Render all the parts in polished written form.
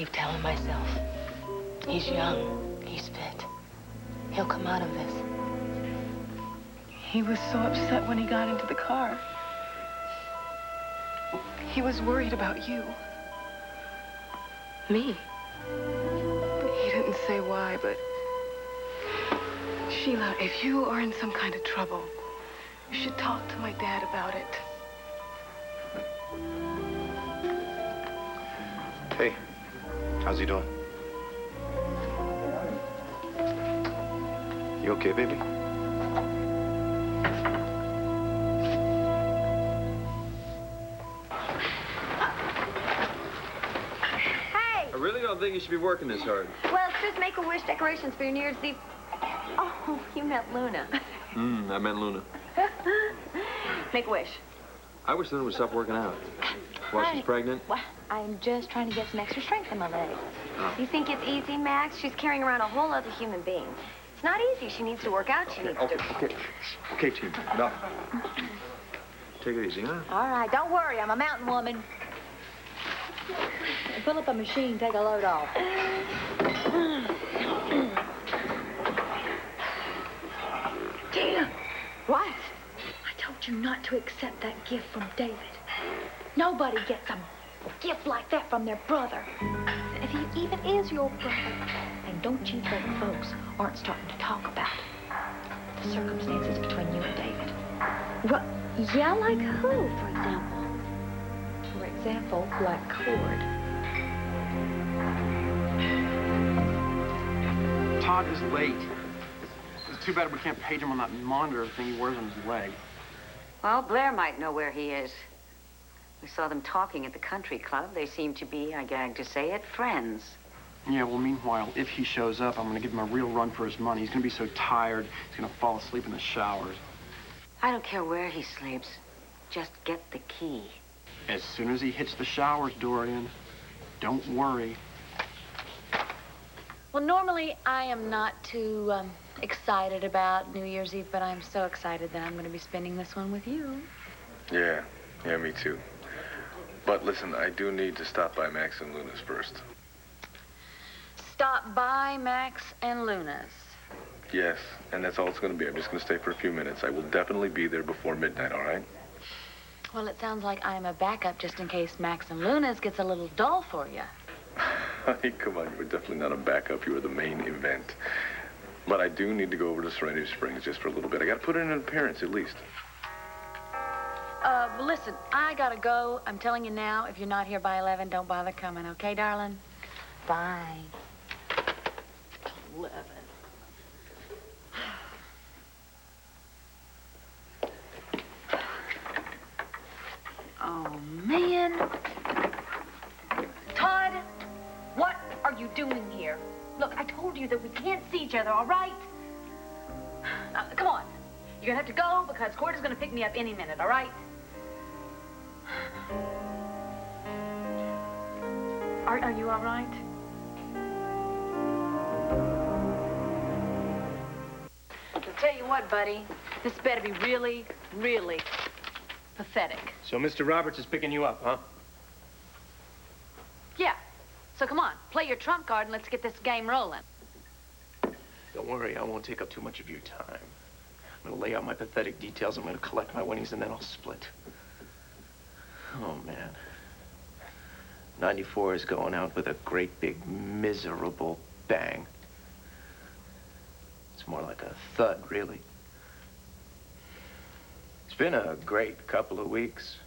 keep telling myself, he's young, he's fit. He'll come out of this. He was so upset when he got into the car. He was worried about you. Me? He didn't say why, but... Sheila, if you are in some kind of trouble, you should talk to my dad about it. Hey, how's he doing? You okay, baby? I really don't think you should be working this hard. Well, it's just Make-A-Wish decorations for your New Year's Eve. Oh, you meant Luna. I meant Luna. Make-A-Wish. I wish Luna would stop working out. While she's pregnant? Well, I'm just trying to get some extra strength in my legs. Oh. You think it's easy, Max? She's carrying around a whole other human being. It's not easy. She needs to work out. She needs to... Okay, team. Enough. Take it easy, huh? All right, don't worry. I'm a mountain woman. Pull up a machine, take a load off. Tina! What? I told you not to accept that gift from David. Nobody gets a gift like that from their brother. If he even is your brother. And don't you think folks aren't starting to talk about the circumstances between you and David? What? Yeah, like who, for example? For example, like Cord. Todd is late. It's too bad we can't page him on that monitor thing he wears on his leg. Well, Blair might know where he is. We saw them talking at the country club. They seem to be, I gag to say it, friends. Yeah, well, meanwhile, if he shows up, I'm gonna give him a real run for his money. He's gonna be so tired, he's gonna fall asleep in the showers. I don't care where he sleeps. Just get the key. As soon as he hits the showers, Dorian, don't worry. Well, normally I am not too excited about New Year's Eve, but I'm so excited that I'm going to be spending this one with you. Yeah, me too. But listen, I do need to stop by Max and Luna's first. Stop by Max and Luna's. Yes, and that's all it's going to be. I'm just going to stay for a few minutes. I will definitely be there before midnight, all right? Well, it sounds like I'm a backup just in case Max and Luna's gets a little dull for you. Honey, come on, you were definitely not a backup. You were the main event. But I do need to go over to Serenity Springs just for a little bit. I got to put in an appearance at least. Listen, I gotta go. I'm telling you now, if you're not here by 11, don't bother coming, okay, darling? Bye. 11. Oh, man. Todd, what are you doing here? Look, I told you that we can't see each other, all right? Now, come on. You're gonna have to go because Cord is gonna pick me up any minute, all right? Are you all right? I'll tell you what, buddy. This better be really, really pathetic. So Mr. Roberts is picking you up, huh? Yeah. So come on, play your trump card and let's get this game rolling. Don't worry, I won't take up too much of your time. I'm gonna lay out my pathetic details, I'm gonna collect my winnings, and then I'll split. Oh, man. 94 is going out with a great big miserable bang. It's more like a thud, really. It's been a great couple of weeks.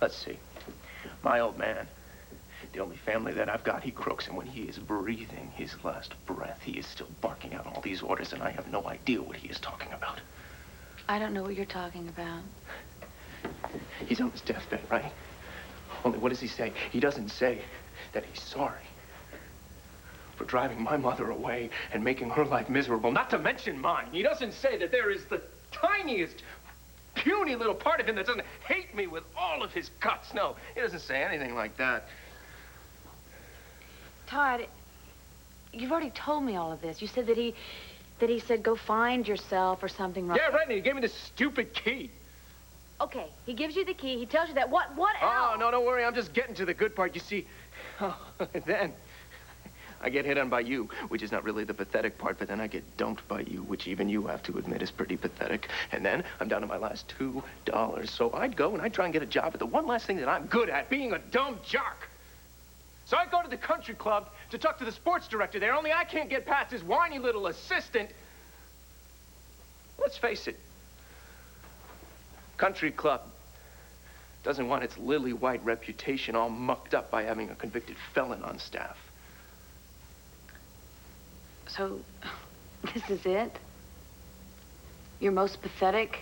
Let's see. My old man, the only family that I've got, he croaks, and when he is breathing his last breath, he is still barking out all these orders, and I have no idea what he is talking about. I don't know what you're talking about. He's on his deathbed, right? Only what does he say? He doesn't say that he's sorry for driving my mother away and making her life miserable, not to mention mine. He doesn't say that there is the tiniest, puny little part of him that doesn't hate me with all of his guts. No, he doesn't say anything like that. Todd, you've already told me all of this. You said that he said go find yourself or something wrong. Yeah, right, and he gave me this stupid key. Okay, he gives you the key. He tells you that. What else? Oh, no, don't worry. I'm just getting to the good part. You see, Oh, then I get hit on by you, which is not really the pathetic part, but then I get dumped by you, which even you have to admit is pretty pathetic. And then I'm down to my last $2. So I'd go and I'd try and get a job at the one last thing that I'm good at, being a dumb jerk. So I'd go to the country club to talk to the sports director there, only I can't get past his whiny little assistant. Let's face it, country club doesn't want its lily-white reputation all mucked up by having a convicted felon on staff. So, this is it? Your most pathetic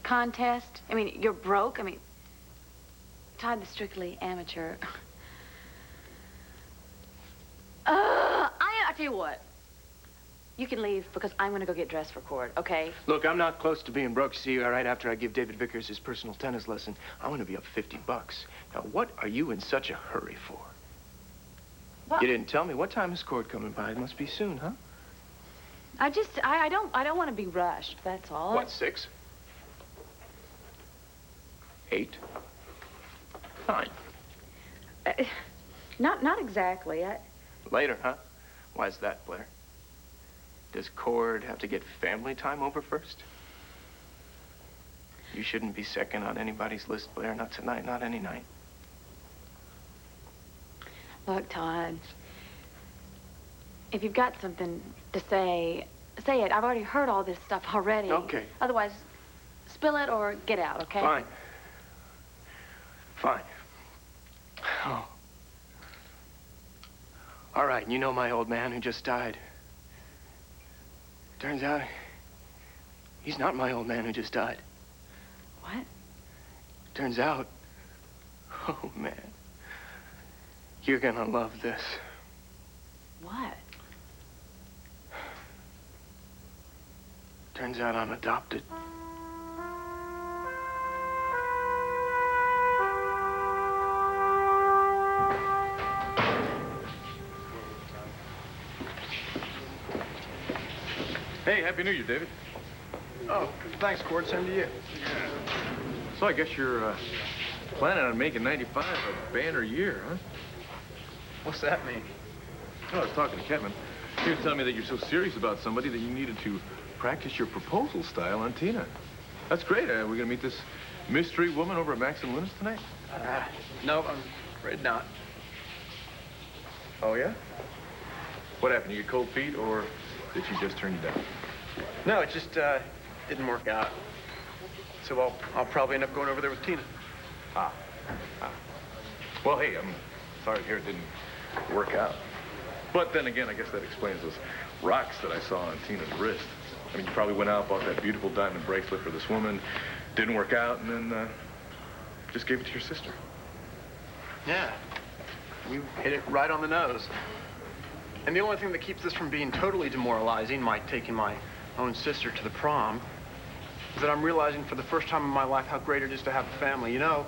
contest? I mean, you're broke? I mean, Todd the strictly amateur. I tell you what. You can leave because I'm going to go get dressed for court, okay? Look, I'm not close to being broke. See, right after I give David Vickers his personal tennis lesson, I want to be up $50. Now, what are you in such a hurry for? Well, you didn't tell me. What time is court coming by? It must be soon, huh? I don't want to be rushed, that's all. What, 6? 8? Fine. Not exactly. Later, huh? Why's that, Blair? Does Cord have to get family time over first? You shouldn't be second on anybody's list, Blair. Not tonight, not any night. Look, Todd, if you've got something to say, say it. I've already heard all this stuff already. Okay. Otherwise, spill it or get out, okay? Fine. Fine. Oh. All right, you know my old man who just died. Turns out, he's not my old man who just died. What? Turns out, oh, man, you're gonna love this. What? Turns out I'm adopted. Hey, Happy New Year, David. Oh, thanks, Cord. Same to you. So I guess you're planning on making 95 a banner year, huh? What's that mean? Well, I was talking to Kevin. He was telling me that you're so serious about somebody that you needed to practice your proposal style on Tina. That's great. We're going to meet this mystery woman over at Max and Luna's tonight? No, I'm afraid not. Oh, yeah? What happened? You get cold feet, or did she just turn you down? No, it just didn't work out. So I'll probably end up going over there with Tina. Ah. Well, hey, I'm sorry to hear it didn't work out. But then again, I guess that explains those rocks that I saw on Tina's wrist. I mean, you probably went out, bought that beautiful diamond bracelet for this woman, didn't work out, and then just gave it to your sister. Yeah. You hit it right on the nose. And the only thing that keeps this from being totally demoralizing, my taking my own sister to the prom, is that I'm realizing for the first time in my life how great it is to have a family. You know,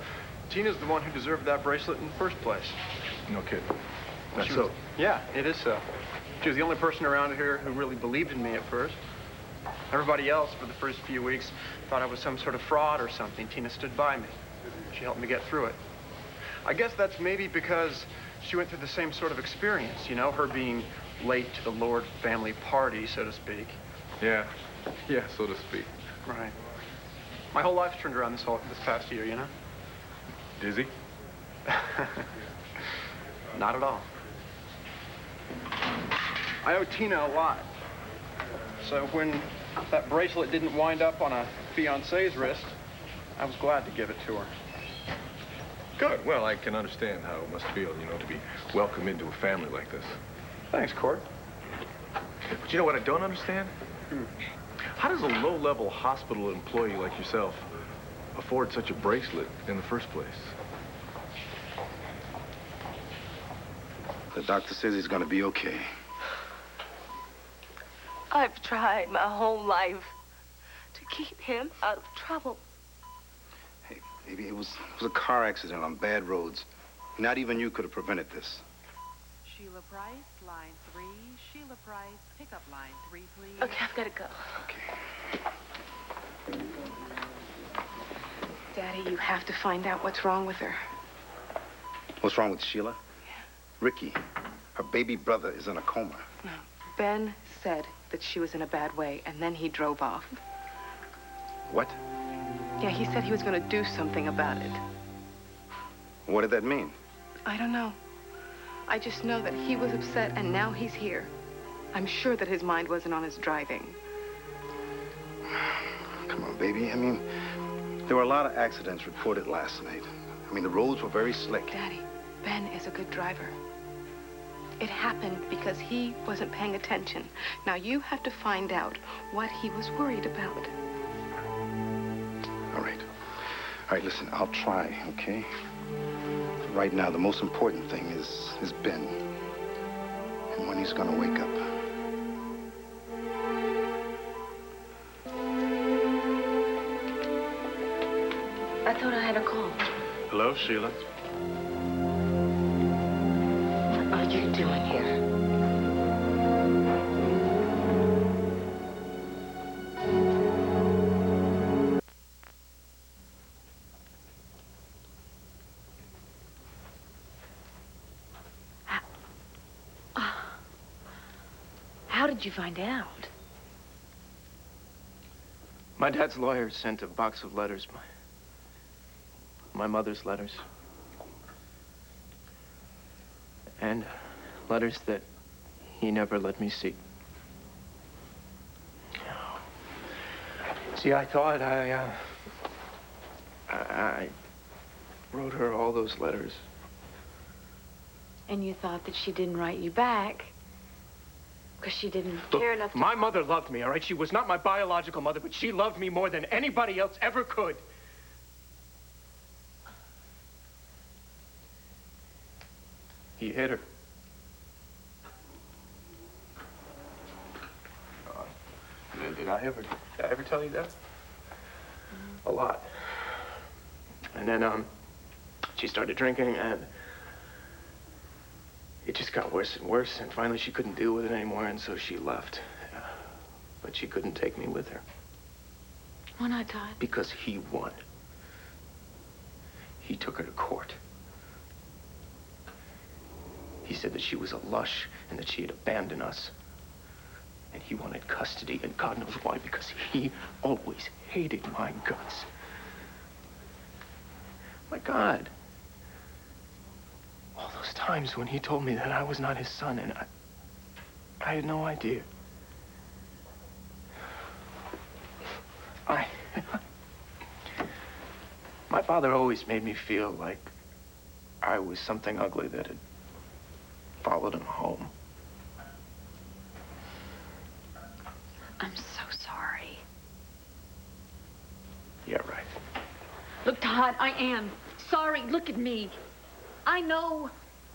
Tina's the one who deserved that bracelet in the first place. No kidding. That's She so. was- Yeah, it is so. She was the only person around here who really believed in me at first. Everybody else, for the first few weeks, thought I was some sort of fraud or something. Tina stood by me. She helped me get through it. I guess that's maybe because she went through the same sort of experience, you know, her being late to the Lord family party, so to speak. Yeah, so to speak. Right. My whole life's turned around this past year, you know? Dizzy? Not at all. I owe Tina a lot. So when that bracelet didn't wind up on a fiancé's wrist, I was glad to give it to her. Good. Well, I can understand how it must feel, you know, to be welcomed into a family like this. Thanks, Cord. But you know what I don't understand? How does a low-level hospital employee like yourself afford such a bracelet in the first place? The doctor says he's gonna be okay. I've tried my whole life to keep him out of trouble. Hey, baby, it was a car accident on bad roads. Not even you could have prevented this. Sheila Price, line 3. Sheila Price, pickup line 3, please. Okay, I've got to go. Okay. Daddy, you have to find out what's wrong with her. What's wrong with Sheila? Ricky, her baby brother is in a coma. No. Ben said that she was in a bad way, and then he drove off. What? Yeah, he said he was going to do something about it. What did that mean? I don't know. I just know that he was upset, and now he's here. I'm sure that his mind wasn't on his driving. Come on, baby. I mean, there were a lot of accidents reported last night. I mean, the roads were very slick. Daddy, Ben is a good driver. It happened because he wasn't paying attention. Now you have to find out what he was worried about. All right. All right, listen, I'll try, okay? Right now, the most important thing is Ben. And when he's gonna wake up. I thought I had a call. Hello, Sheila. What are you doing here? How did you find out? My dad's lawyer sent a box of letters. My mother's letters. And letters that he never let me see. See, I thought I wrote her all those letters. And you thought that she didn't write you back because she didn't care enough to... My mother loved me, all right? She was not my biological mother, but she loved me more than anybody else ever could. He hit her. Did I ever tell you that? A lot. And then, she started drinking, and it just got worse and worse, and finally she couldn't deal with it anymore, and so she left. But she couldn't take me with her. Why not, Todd? Because he won. He took her to court. He said that she was a lush and that she had abandoned us. And he wanted custody, and God knows why, because he always hated my guts. My God. All those times when he told me that I was not his son, and I had no idea. My father always made me feel like I was something ugly that had followed him home. I'm so sorry. Yeah, right. Look, Todd, I am sorry. Look at me. I know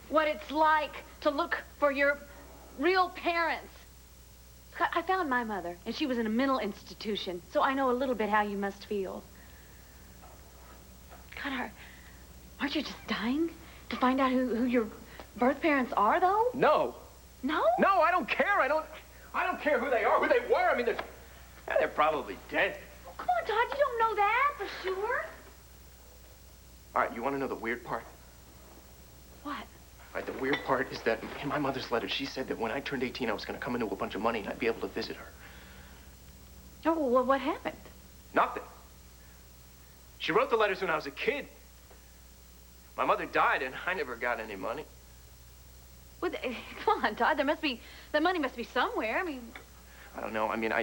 what it's like to look for your real parents. I found my mother, and she was in a mental institution, so I know a little bit how you must feel. God, aren't you just dying to find out who your birth parents are, though? No. No? No, I don't care. I don't care who they are, who they were. I mean, they're probably dead. Oh, come on, Todd, you don't know that for sure. All right, you want to know the weird part? What? All right, the weird part is that in my mother's letter, she said that when I turned 18, I was going to come into a bunch of money and I'd be able to visit her. Oh, well, what happened? Nothing. She wrote the letters when I was a kid. My mother died and I never got any money. Well, come on, Todd, that money must be somewhere. I mean... I don't know. I mean,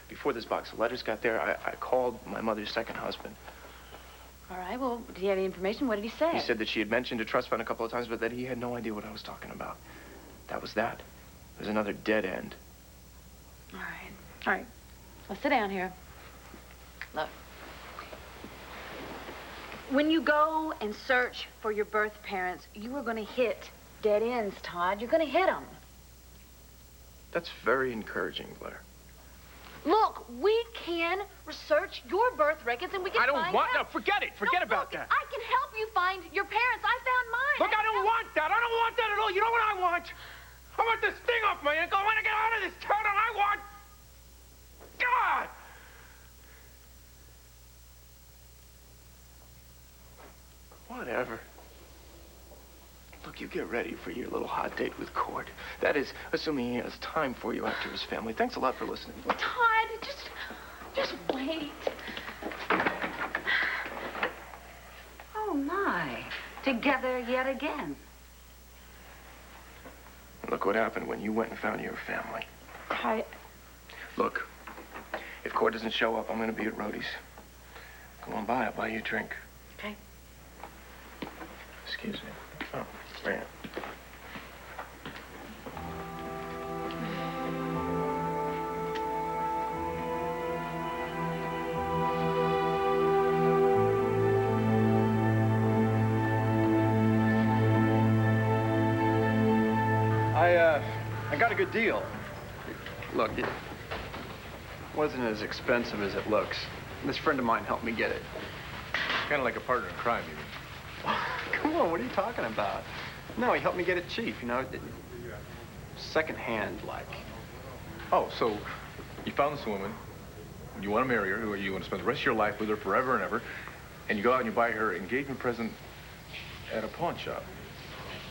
before this box of letters got there, I called my mother's second husband. All right, well, did he have any information? What did he say? He said that she had mentioned a trust fund a couple of times, but that he had no idea what I was talking about. That was that. There's another dead end. All right. All right. Well, sit down here. Look. When you go and search for your birth parents, you are going to hit dead ends, Todd. You're going to hit them. That's very encouraging, Blair. Look, we can research your birth records and we can I don't find want... out. No, forget it. Forget about look, that. I can help you find your parents. I found mine. Look, I don't want that. I don't want that at all. You know what I want? I want this thing off my ankle. I want to get out of this town, and I want... God! Whatever. Look, you get ready for your little hot date with Cord. That is, assuming he has time for you after his family. Thanks a lot for listening. Todd, just wait. Oh, my. Together yet again. Look what happened when you went and found your family. Look, if Cord doesn't show up, I'm going to be at Rhodey's. Come on by, I'll buy you a drink. Okay. Excuse me. Oh, man. I got a good deal. Look, it wasn't as expensive as it looks. This friend of mine helped me get it. Kind of like a partner in crime, you mean? Come on, what are you talking about? No, he helped me get it cheap, you know, second-hand, like. Oh, so you found this woman, you want to marry her, or you want to spend the rest of your life with her forever and ever, and you go out and you buy her engagement present at a pawn shop.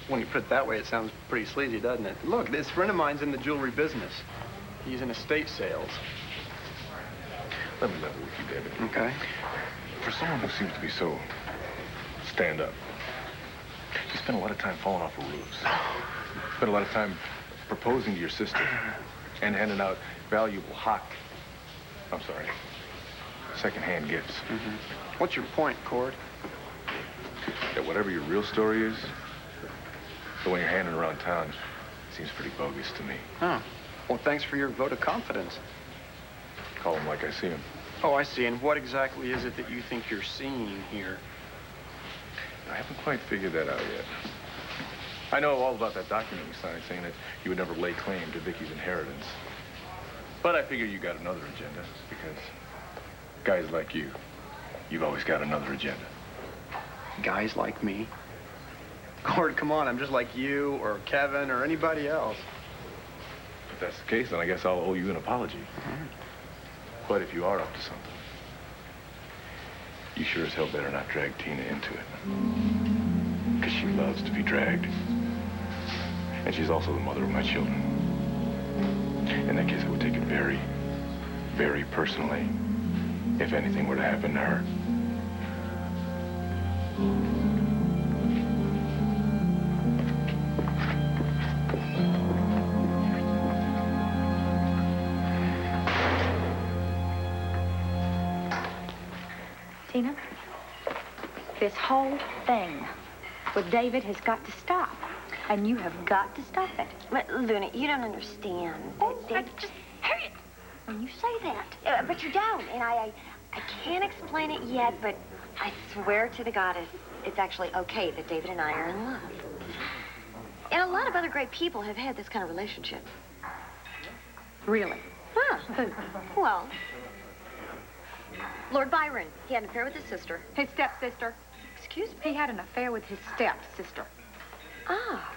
When you put it that way, it sounds pretty sleazy, doesn't it? Look, this friend of mine's in the jewelry business. He's in estate sales. Let me level with you, David. Okay. For someone who seems to be so stand-up, you spend a lot of time falling off of roofs. Spend a lot of time proposing to your sister and handing out valuable second-hand gifts. Mm-hmm. What's your point, Cord? That whatever your real story is, the one you're handing around town seems pretty bogus to me. Oh. Well, thanks for your vote of confidence. Call him like I see him. Oh, I see. And what exactly is it that you think you're seeing here? I haven't quite figured that out yet. I know all about that document you signed saying that you would never lay claim to Vicky's inheritance. But I figure you got another agenda, because guys like you've always got another agenda. Guys like me? Cord, come on, I'm just like you or Kevin or anybody else. If that's the case, then I guess I'll owe you an apology. But if you are up to something, you sure as hell better not drag Tina into it. Because she loves to be dragged. And she's also the mother of my children. In that case, I would take it very, very personally if anything were to happen to her. Tina, this whole thing with David has got to stop. And you have got to stop it. But, Luna, you don't understand. Just hurry it. When you say that. But you don't, and I can't explain it yet, but I swear to the goddess, it's actually okay that David and I are in love. And a lot of other great people have had this kind of relationship. Really? Huh. Who? Well, Lord Byron, he had an affair with his sister. His stepsister. Excuse me? He had an affair with his stepsister. Ah.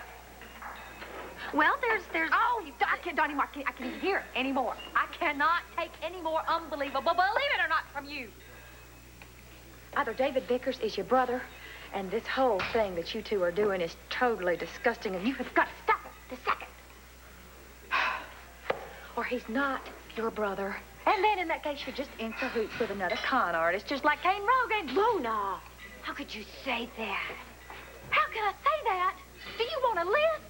Well, there's... Oh, I can't even hear it anymore. I cannot take any more unbelievable, believe it or not, from you. Either David Vickers is your brother, and this whole thing that you two are doing is totally disgusting, and you have got to stop it the second. Or he's not your brother. And then in that case, you're just in cahoots with another con artist, just like Kane Rogan. Luna, how could you say that? How can I say that? Do you want a list?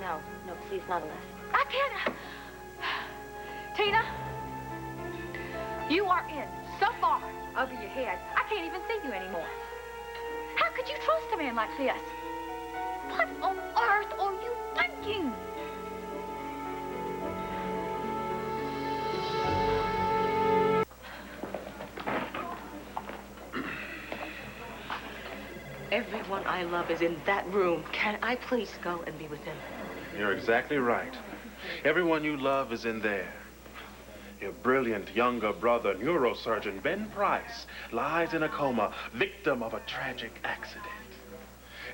No, please, not a list. I can't. Tina, you are in so far over your head, I can't even see you anymore. How could you trust a man like this? What on earth are you thinking? Everyone I love is in that room. Can I please go and be with them? You're exactly right. Everyone you love is in there. Your brilliant younger brother, neurosurgeon Ben Price, lies in a coma, victim of a tragic accident.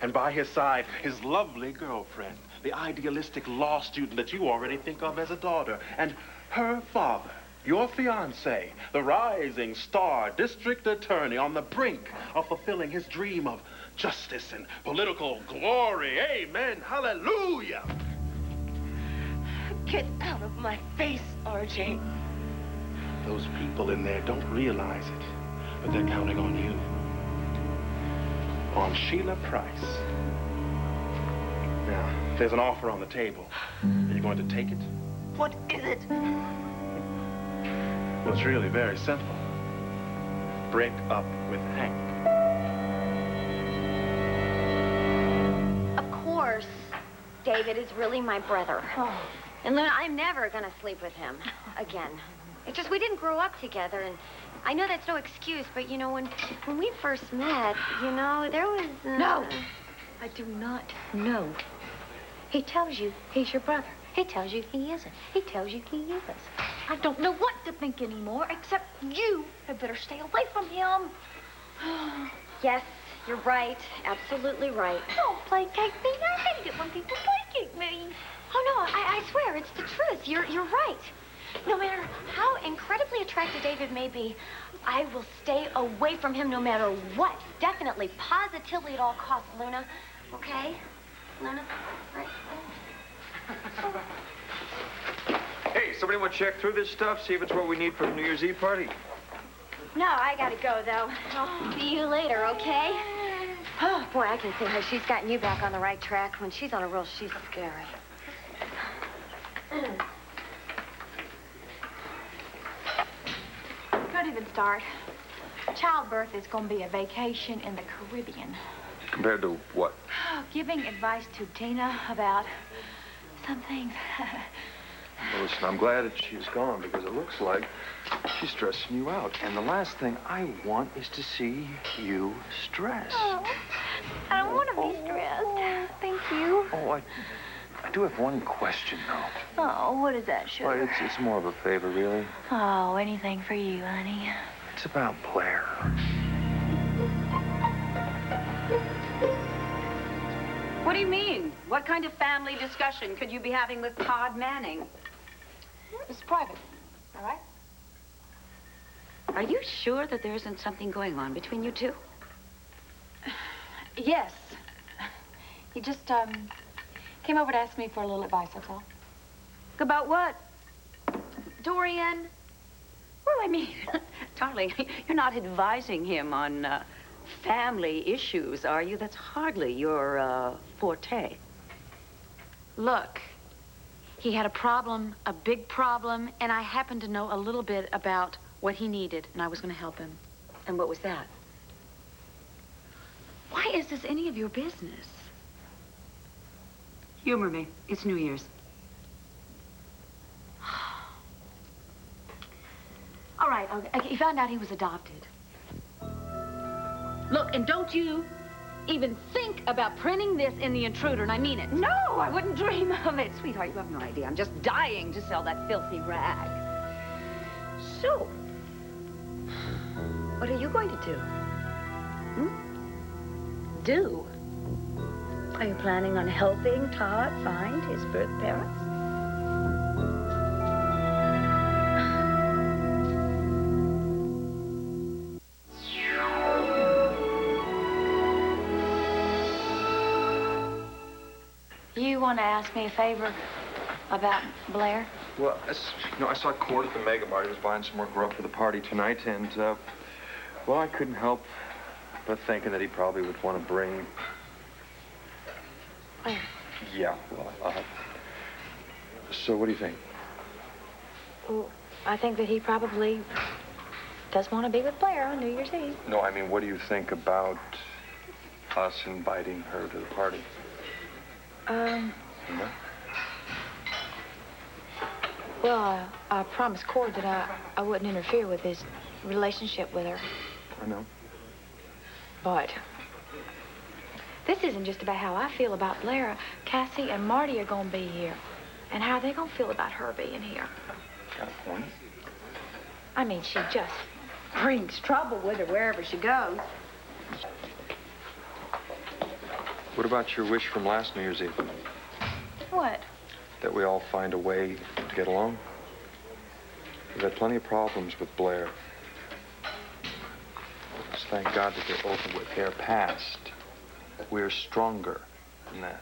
And by his side, his lovely girlfriend, the idealistic law student that you already think of as a daughter, and her father, your fiancé, the rising star district attorney on the brink of fulfilling his dream of justice and political glory. Amen. Hallelujah. Get out of my face, RJ. Those people in there don't realize it, but they're counting on you. On Sheila Price. Now, there's an offer on the table. Are you going to take it? What is it? Well, it's really very simple. Break up with Hank. Of course, David is really my brother. Oh. And Luna, I'm never gonna sleep with him again. It's just we didn't grow up together, and I know that's no excuse, but you know, when we first met, you know, there was... No, I do not know. He tells you he's your brother. He tells you he isn't. He tells you he is. I don't know what to think anymore, except you had better stay away from him. Yes, you're right. Absolutely right. Don't placate me. I hate it when people placate me. Oh, no, I swear, it's the truth. You're right. No matter how incredibly attractive David may be, I will stay away from him no matter what. Definitely, positively at all costs, Luna. Okay? Luna? Right? Hey, somebody want to check through this stuff, see if it's what we need for the New Year's Eve party? No, I gotta go, though. I'll see you later, okay? Oh, boy, I can see how she's gotten you back on the right track. When she's on a roll, she's scary. Don't even start. Childbirth is going to be a vacation in the Caribbean. Compared to what? Giving advice to Tina about some things. Well, listen, I'm glad that she's gone because it looks like she's stressing you out. And the last thing I want is to see you stressed. Oh, I don't want to be stressed. Thank you. Oh, I do have one question, though. Oh, what is that, sugar? Well, it's more of a favor, really. Oh, anything for you, honey. It's about Blair. What do you mean? What kind of family discussion could you be having with Todd Manning? It's private, all right? Are you sure that there isn't something going on between you two? Yes. He just, came over to ask me for a little advice, that's all. About what? Dorian. Well, I mean, darling, you're not advising him on family issues, are you? That's hardly your forte. Look, he had a problem, a big problem, and I happened to know a little bit about what he needed, and I was going to help him. And what was that? Why is this any of your business? Humor me. It's New Year's. All right, he found out he was adopted. Look, and don't you even think about printing this in The Intruder, and I mean it. No, I wouldn't dream of it. Sweetheart, you have no idea. I'm just dying to sell that filthy rag. So, what are you going to do? Do? Are you planning on helping Todd find his birth parents? You want to ask me a favor about Blair? Well, I saw Cord at the Mega Mart. He was buying some more grub for the party tonight, and, well, I couldn't help but thinking that he probably would want to bring... Blair. Yeah, well, so what do you think? Well, I think that he probably does want to be with Blair on New Year's Eve. No, I mean, what do you think about us inviting her to the party? No? Well, I promised Cord that I wouldn't interfere with his relationship with her. I know. But this isn't just about how I feel about Blair. Cassie and Marty are going to be here. And how are they going to feel about her being here? Got a point. I mean, she just brings trouble with her wherever she goes. What about your wish from last New Year's Eve? What? That we all find a way to get along? We've had plenty of problems with Blair. Just thank God that they're over with. They're past. We're stronger than that.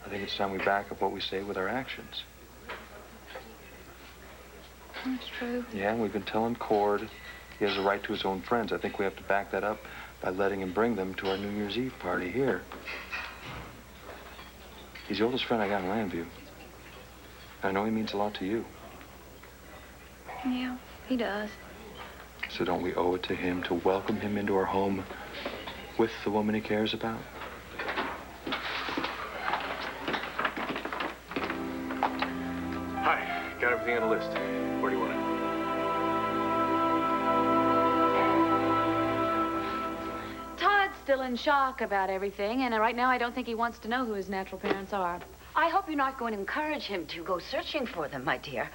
I think it's time we back up what we say with our actions. That's true. Yeah, we've been telling Cord he has a right to his own friends. I think we have to back that up by letting him bring them to our New Year's Eve party here. He's the oldest friend I got in Landview. I know he means a lot to you. Yeah, he does. So don't we owe it to him to welcome him into our home with the woman he cares about? Hi, got everything on the list. Where do you want it? Todd's still in shock about everything, and right now I don't think he wants to know who his natural parents are. I hope you're not going to encourage him to go searching for them, my dear.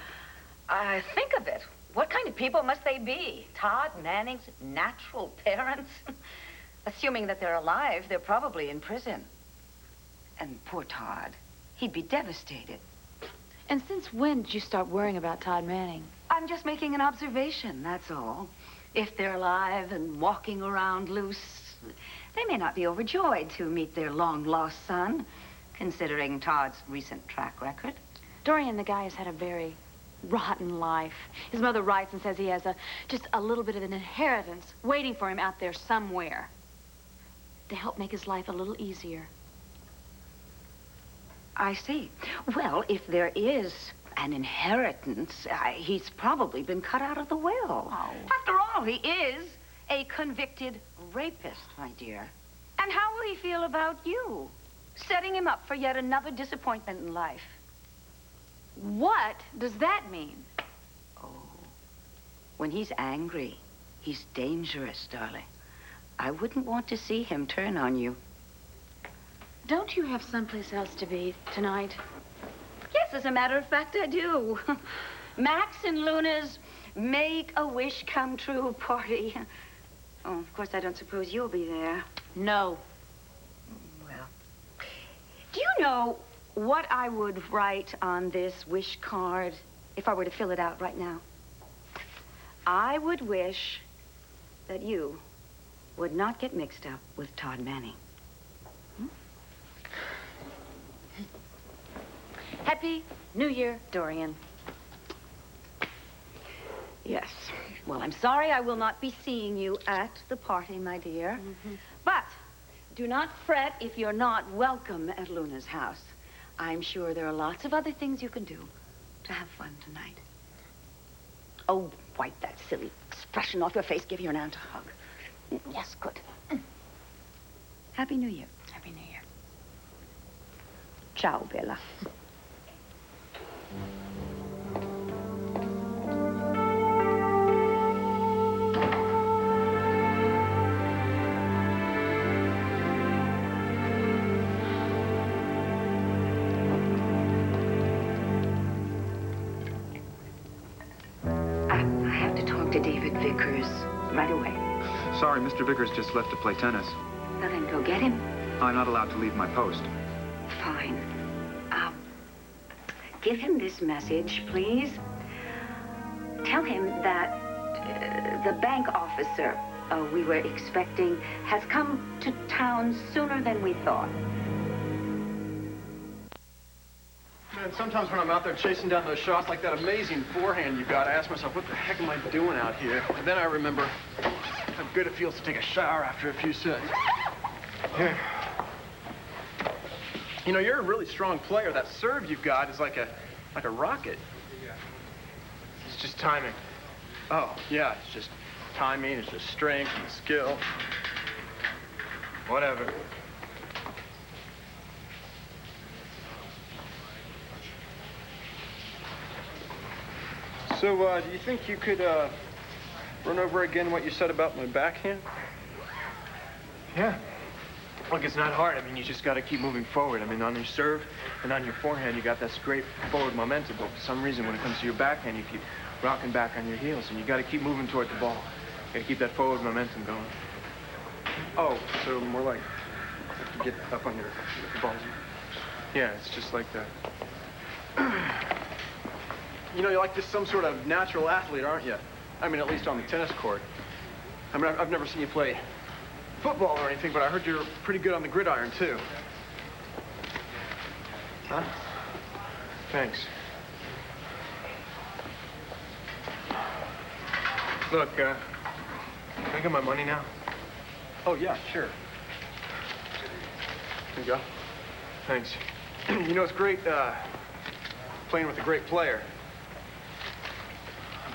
Think of it. What kind of people must they be? Todd Manning's natural parents? Assuming that they're alive, they're probably in prison. And poor Todd, he'd be devastated. And since when did you start worrying about Todd Manning? I'm just making an observation, that's all. If they're alive and walking around loose, they may not be overjoyed to meet their long-lost son, considering Todd's recent track record. Dorian, the guy, has had a very rotten life. His mother writes and says he has just a little bit of an inheritance waiting for him out there somewhere to help make his life a little easier. I see. Well, if there is an inheritance, he's probably been cut out of the will. Oh. After all, he is a convicted rapist, my dear. And how will he feel about you? Setting him up for yet another disappointment in life. What does that mean? Oh, when he's angry, he's dangerous, darling. I wouldn't want to see him turn on you. Don't you have someplace else to be tonight? Yes, as a matter of fact, I do. Max and Luna's make-a-wish-come-true party. Oh, of course, I don't suppose you'll be there. No. Well, do you know what I would write on this wish card if I were to fill it out right now? I would wish that you would not get mixed up with Todd Manning. Happy New Year, Dorian. Yes. Well, I'm sorry I will not be seeing you at the party, my dear. But do not fret if you're not welcome at Luna's house. I'm sure there are lots of other things you can do to have fun tonight. Oh, wipe that silly expression off your face. Give your aunt a hug. Yes, good. Happy New Year. Happy New Year. Ciao, Bella. I have to talk to David Vickers right away. Sorry, Mr. Vickers just left to play tennis. Well, then go get him. I'm not allowed to leave my post. Fine. Give him this message, please. Tell him that the bank officer we were expecting has come to town sooner than we thought. Man, sometimes when I'm out there chasing down those shots like that amazing forehand you got, I ask myself, what the heck am I doing out here? And then I remember how good it feels to take a shower after a few sets. Here. You know, you're a really strong player. That serve you've got is like a rocket. It's just timing. Oh, yeah, it's just timing, it's just strength and skill. Whatever. So, do you think you could, run over again what you said about my backhand? Yeah. Look, it's not hard. I mean, you just got to keep moving forward. I mean, on your serve and on your forehand, you got that great forward momentum. But for some reason, when it comes to your backhand, you keep rocking back on your heels. And you got to keep moving toward the ball. You got to keep that forward momentum going. Oh, so more like to get up on the balls. Yeah, it's just like that. You know, you're like just some sort of natural athlete, aren't you? I mean, at least on the tennis court. I mean, I've never seen you play football or anything, but I heard you're pretty good on the gridiron, too. Huh? Thanks. Look, can I get my money now? Oh, yeah, sure. Here you go. Thanks. You know, it's great, playing with a great player.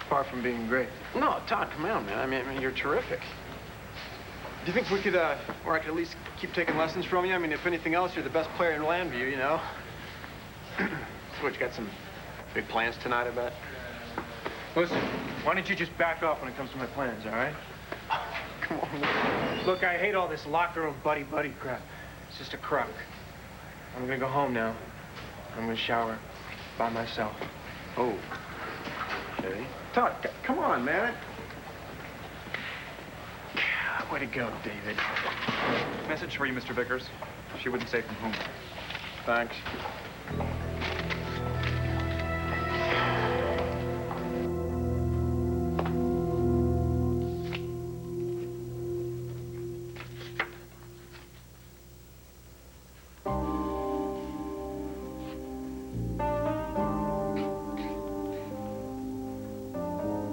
Far from being great. No, Todd, come on, man. I mean, you're terrific. Do you think we could, or I could at least keep taking lessons from you? I mean, if anything else, you're the best player in Landview, you know? So what, you got some big plans tonight, I bet? Listen, why don't you just back off when it comes to my plans, all right? Come on. Look, I hate all this locker room buddy-buddy crap. It's just a crock. I'm gonna go home now. I'm gonna shower by myself. Oh. Okay. Todd, come on, man. Way to go, David. Message for you, Mr. Vickers. She wouldn't say from whom. Thanks.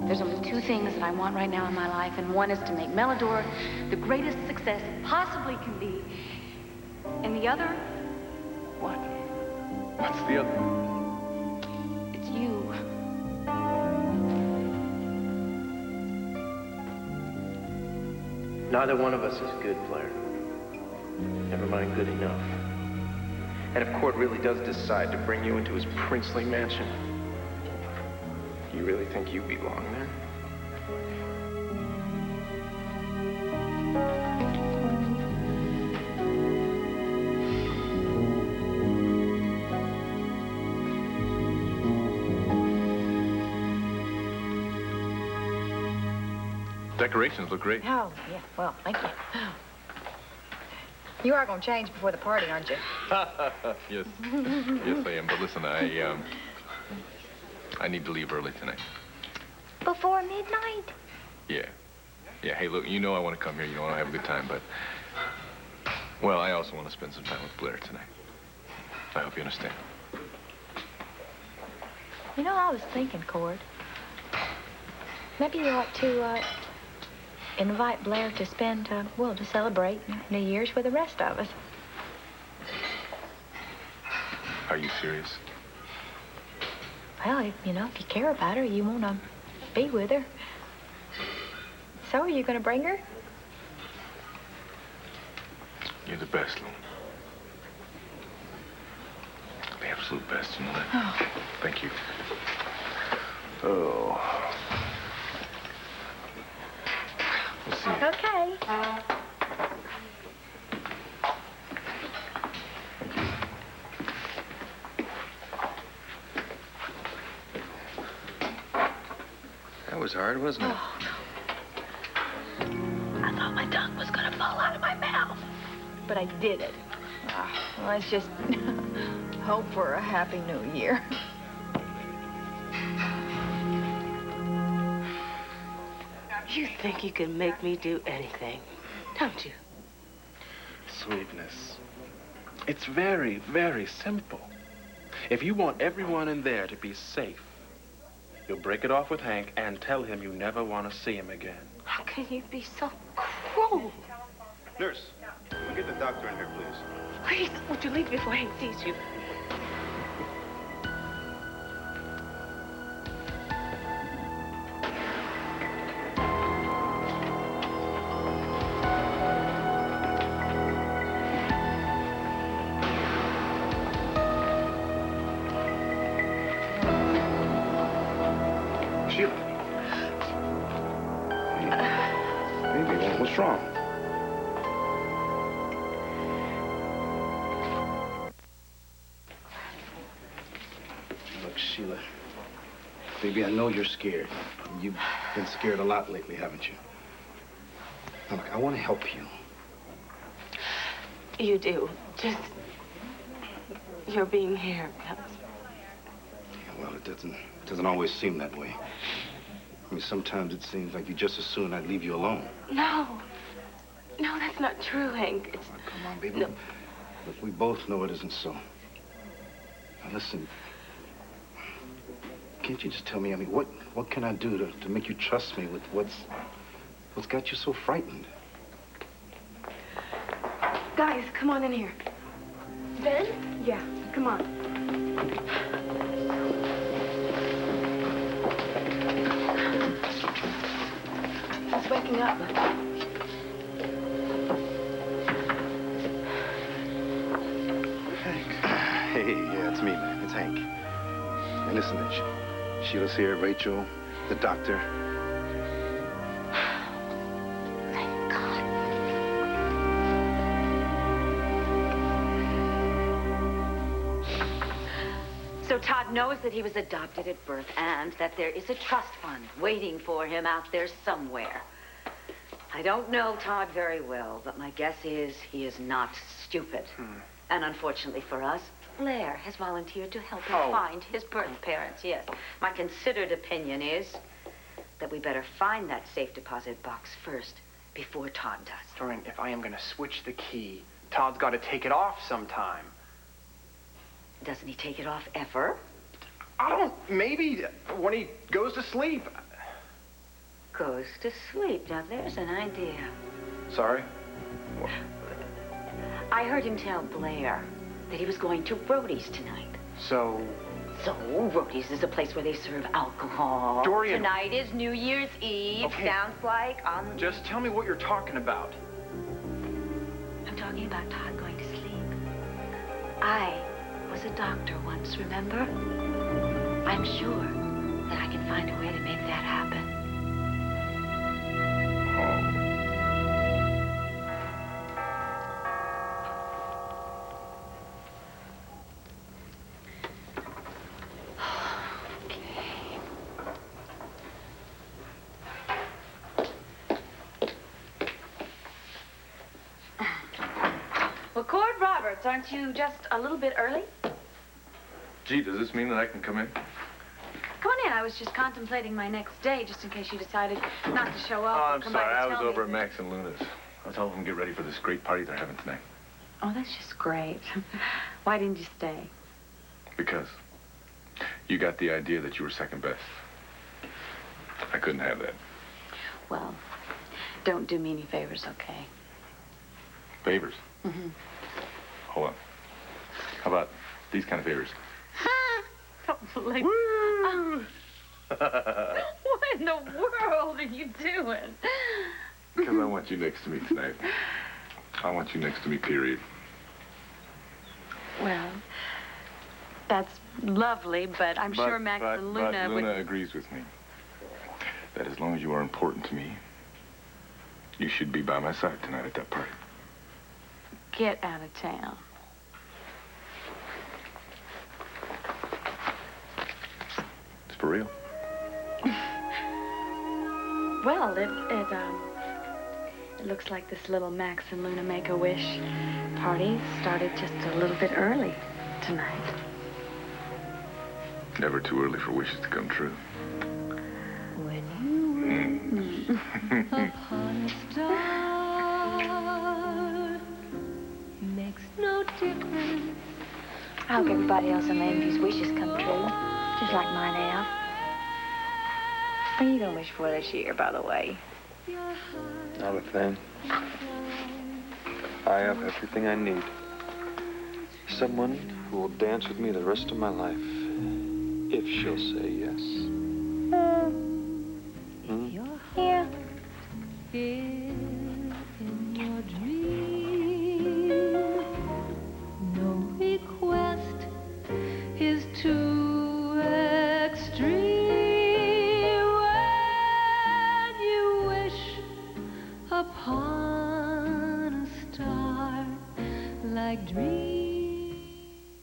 There's only two things that I want right now in my life, and one is to make Melodor the greatest success it possibly can be. And the other? What? What's the other? It's you. Neither one of us is good, Blair. Never mind good enough. And if Court really does decide to bring you into his princely mansion, you really think you belong there? Decorations look great. Oh, yeah. Well, thank you. You are going to change before the party, aren't you? Yes. Yes, I am. But listen, I need to leave early tonight. Before midnight? Yeah. Yeah, hey, look, you know I want to come here. You know I want to have a good time, but... Well, I also want to spend some time with Blair tonight. I hope you understand. You know, I was thinking, Cord. Maybe you ought to, invite Blair to spend, well, to celebrate New Year's with the rest of us. Are you serious? Well, if you care about her, you want to be with her. So, are you going to bring her? You're the best, Lou. The absolute best, you know that? Oh. Thank you. Oh. We'll see you. Okay. That was hard, wasn't it? Oh, no. I thought my tongue was going to fall out of my mouth. But I did it. Well, let's just hope for a happy new year. You think you can make me do anything, don't you? Sweetness. It's very, very simple. If you want everyone in there to be safe, you'll break it off with Hank and tell him you never want to see him again. How can you be so cruel? Nurse, get the doctor in here, please. Please, would you leave before Hank sees you? Baby, what's wrong? Look, Sheila. Baby, I know you're scared. You've been scared a lot lately, haven't you? Now, look, I want to help you. You do. Just... your being here helps. Yeah, well, it doesn't always seem that way. I mean, sometimes it seems like you just as soon I'd leave you alone. No. No, that's not true, Hank. It's... Oh, come on, baby. No. Look, we both know it isn't so. Now, listen. Can't you just tell me, I mean, what can I do to make you trust me with what's got you so frightened? Guys, come on in here. Ben? Yeah, come on. He's waking up. Hank. Hey, yeah, it's me, man. It's Hank. And listen, Sheila's here, Rachel, the doctor. Thank God. So Todd knows that he was adopted at birth and that there is a trust fund waiting for him out there somewhere. I don't know Todd very well, but my guess is he is not stupid. And unfortunately for us, Blair has volunteered to help him find his birth parents, yes. My considered opinion is that we better find that safe deposit box first before Todd does. Dorian, if I am going to switch the key, Todd's got to take it off sometime. Doesn't he take it off ever? I don't... Maybe when he goes to sleep. Goes to sleep. Now, there's an idea. Sorry? I heard him tell Blair that he was going to Brody's tonight. So, Brody's is a place where they serve alcohol. Dorian. Tonight is New Year's Eve. Okay. Sounds like on... Just tell me what you're talking about. I'm talking about Todd going to sleep. I was a doctor once, remember? I'm sure that I can find a way to make that happen. Well, Cord Roberts, aren't you just a little bit early? Gee, does this mean that I can come in? Come on in. I was just contemplating my next day, just in case you decided not to show up. Oh, I'm come sorry. by to I was tell over at me. Max and Luna's. I was helping them get ready for this great party they're having tonight. Oh, that's just great. Why didn't you stay? Because you got the idea that you were second best. I couldn't have that. Well, don't do me any favors, okay? Favors? Mm-hmm. Hold on. How about these kind of favors? Like, what in the world are you doing? Because I want you next to me tonight. I want you next to me, period. Well, that's lovely, but I'm sure Max and Luna But Luna agrees with me. That as long as you are important to me, you should be by my side tonight at that party. Get out of town. It's for real. Well, it looks like this little Max and Luna Make-A-Wish party started just a little bit early tonight. Never too early for wishes to come true. When you upon a star makes no difference. I hope everybody else in Landview's wishes come true, just like mine have. What are you gonna wish for this year, by the way? Not a thing. I have everything I need. Someone who will dance with me the rest of my life, if she'll say yes. Yeah.